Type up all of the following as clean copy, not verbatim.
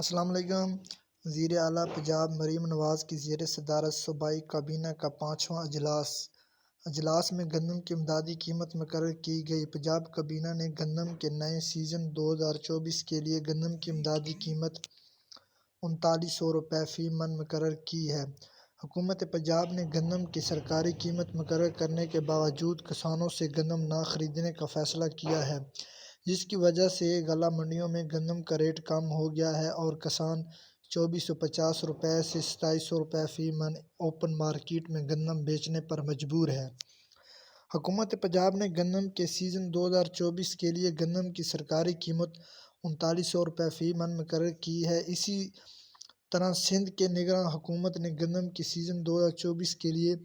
السلام علیکم۔ وزیر اعلیٰ پنجاب مریم نواز کی زیر صدارت صوبائی کابینہ کا 5واں اجلاس میں گندم کی امدادی قیمت مقرر کی گئی۔ پنجاب کابینہ نے گندم کے نئے سیزن 2024 کے لیے گندم کی امدادی قیمت 3900 روپے فی من مقرر کی ہے۔ حکومت پنجاب نے گندم کی سرکاری قیمت مقرر کرنے کے باوجود کسانوں سے گندم نہ خریدنے کا فیصلہ کیا ہے، جس کی وجہ سے غلہ منڈیوں میں گندم کا ریٹ کم ہو گیا ہے اور کسان 2450 روپے سے 2700 روپے فی من اوپن مارکیٹ میں گندم بیچنے پر مجبور ہے۔ حکومت پنجاب نے گندم کے سیزن 2024 کے لیے گندم کی سرکاری قیمت 3900 روپے فی من مقرر کی ہے۔ اسی طرح سندھ کے نگراں حکومت نے گندم کے سیزن 2024 کے لیے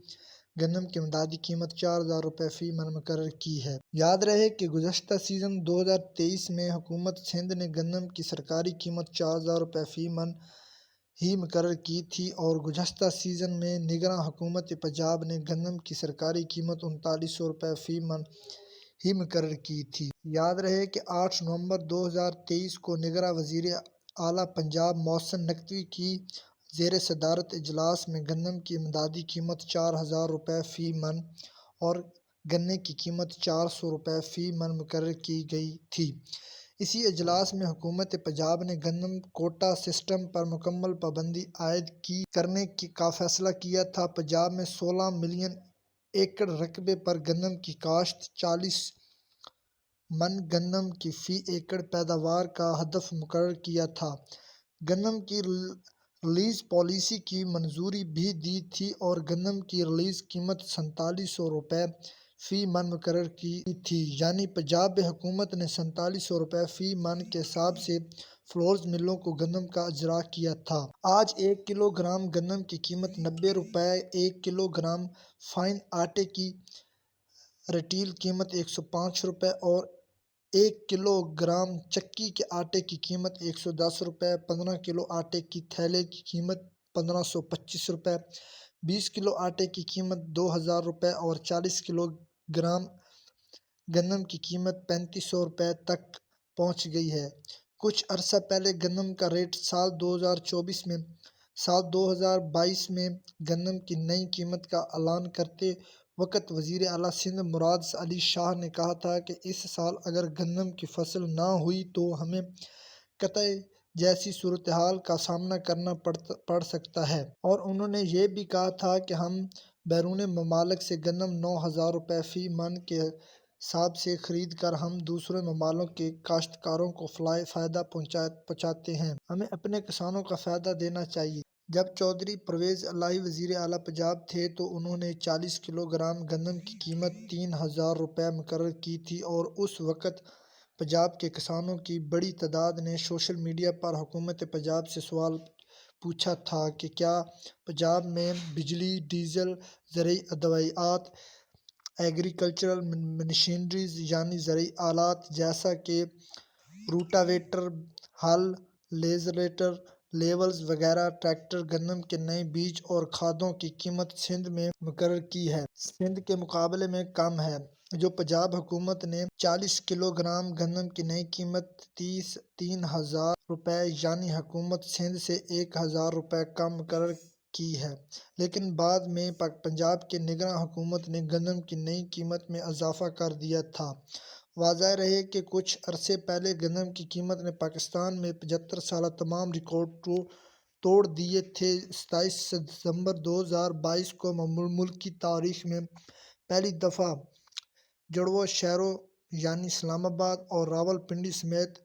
گندم کی امدادی قیمت 4000 روپے فی من مقرر کی ہے۔ یاد رہے کہ گزشتہ سیزن 2023 میں حکومت سندھ نے گندم کی سرکاری قیمت 4000 روپے فی من ہی مقرر کی تھی اور گزشتہ سیزن میں نگراں حکومت پنجاب نے گندم کی سرکاری قیمت 3900 روپے فی من ہی مقرر کی تھی۔ یاد رہے کہ 8 نومبر 2023 کو نگراں وزیر اعلیٰ پنجاب محسن نقوی کی زیر صدارت اجلاس میں گندم کی امدادی قیمت 4000 روپے فی من اور گنے کی قیمت 400 روپے فی من مقرر کی گئی تھی۔ اسی اجلاس میں حکومت پنجاب نے گندم کوٹا سسٹم پر مکمل پابندی عائد کرنے کا فیصلہ کیا تھا۔ پنجاب میں 16 ملین ایکڑ رقبے پر گندم کی کاشت 40 من گندم کی فی ایکڑ پیداوار کا ہدف مقرر کیا تھا۔ گندم کی ریلیز پالیسی کی منظوری بھی دی تھی اور گندم کی ریلیز قیمت 4700 روپے فی من مقرر کی تھی، یعنی پنجاب حکومت نے 4700 روپے فی من کے حساب سے فلورز ملوں کو گندم کا اجراء کیا تھا۔ آج 1 کلو گرام گندم کی قیمت 90 روپے، 1 کلو گرام فائن آٹے کی ریٹیل قیمت 105 روپے اور 1 کلو گرام چکی کے آٹے کی قیمت 110 روپے، 15 کلو آٹے کے تھیلے کی قیمت 1525 روپے، 20 کلو آٹے کی قیمت 2000 روپے اور 40 کلو گرام گندم کی قیمت 3500 روپے تک پہنچ گئی ہے۔ کچھ عرصہ پہلے گندم کا ریٹ سال 2022 میں گندم کی نئی قیمت کا اعلان کرتے وقت وزیر اعلیٰ سندھ مراد علی شاہ نے کہا تھا کہ اس سال اگر گندم کی فصل نہ ہوئی تو ہمیں قحط جیسی صورتحال کا سامنا کرنا پڑ سکتا ہے، اور انہوں نے یہ بھی کہا تھا کہ ہم بیرون ممالک سے گندم 9000 روپے فی من کے حساب سے خرید کر ہم دوسرے ممالک کے کاشتکاروں کو فائدہ پہنچاتے ہیں۔ ہمیں اپنے کسانوں کو فائدہ دینا چاہیے۔ جب چودھری پرویز الہی وزیر اعلیٰ پنجاب تھے تو انہوں نے 40 کلو گرام گندم کی قیمت 3000 روپے مقرر کی تھی اور اس وقت پنجاب کے کسانوں کی بڑی تعداد نے سوشل میڈیا پر حکومت پنجاب سے سوال پوچھا تھا کہ کیا پنجاب میں بجلی، ڈیزل، زرعی ادویات، ایگریکلچرل مشینریز یعنی زرعی آلات جیسا کہ روٹاویٹر، ہل، لیزر لیولز وغیرہ، ٹریکٹر، گندم کے نئے بیج اور کھادوں کی قیمت سندھ میں مقرر کی ہے، سندھ کے مقابلے میں کم ہے، جو پنجاب حکومت نے 40 کلو گرام گندم کی نئی قیمت 3000 روپے یعنی حکومت سندھ سے 1000 روپے کم مقرر کی ہے، لیکن بعد میں پنجاب کی نگراں حکومت نے گندم کی نئی قیمت میں اضافہ کر دیا تھا۔ واضح رہے کہ کچھ عرصے پہلے گندم کی قیمت نے پاکستان میں 75 سالہ تمام ریکارڈ توڑ دیے تھے۔ 27 دسمبر 2022 کو ملک کی تاریخ میں پہلی دفعہ جڑواں شہروں یعنی اسلام آباد اور راول پنڈی سمیت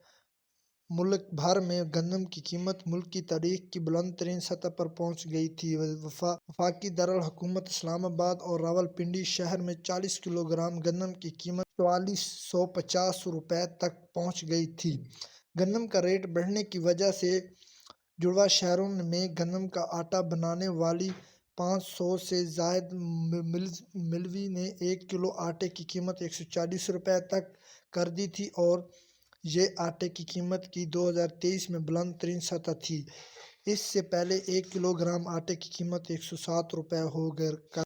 ملک بھر میں گندم کی قیمت ملک کی تاریخ کی بلند ترین سطح پر پہنچ گئی تھی۔ وفاقی دارالحکومت اسلام آباد اور راول پنڈی شہر میں 40 کلو گرام گندم کی قیمت 4450 روپے تک پہنچ گئی تھی۔ گندم کا ریٹ بڑھنے کی وجہ سے جڑواں شہروں میں گندم کا آٹا بنانے والی 500 سے زائد ملوں نے 1 کلو آٹے کی قیمت 140 روپے تک کر دی تھی اور یہ آٹے کی قیمت کی 2023 میں بلند ترین سطح تھی۔ اس سے پہلے 1 کلو گرام آٹے کی قیمت 107 روپے ہو کر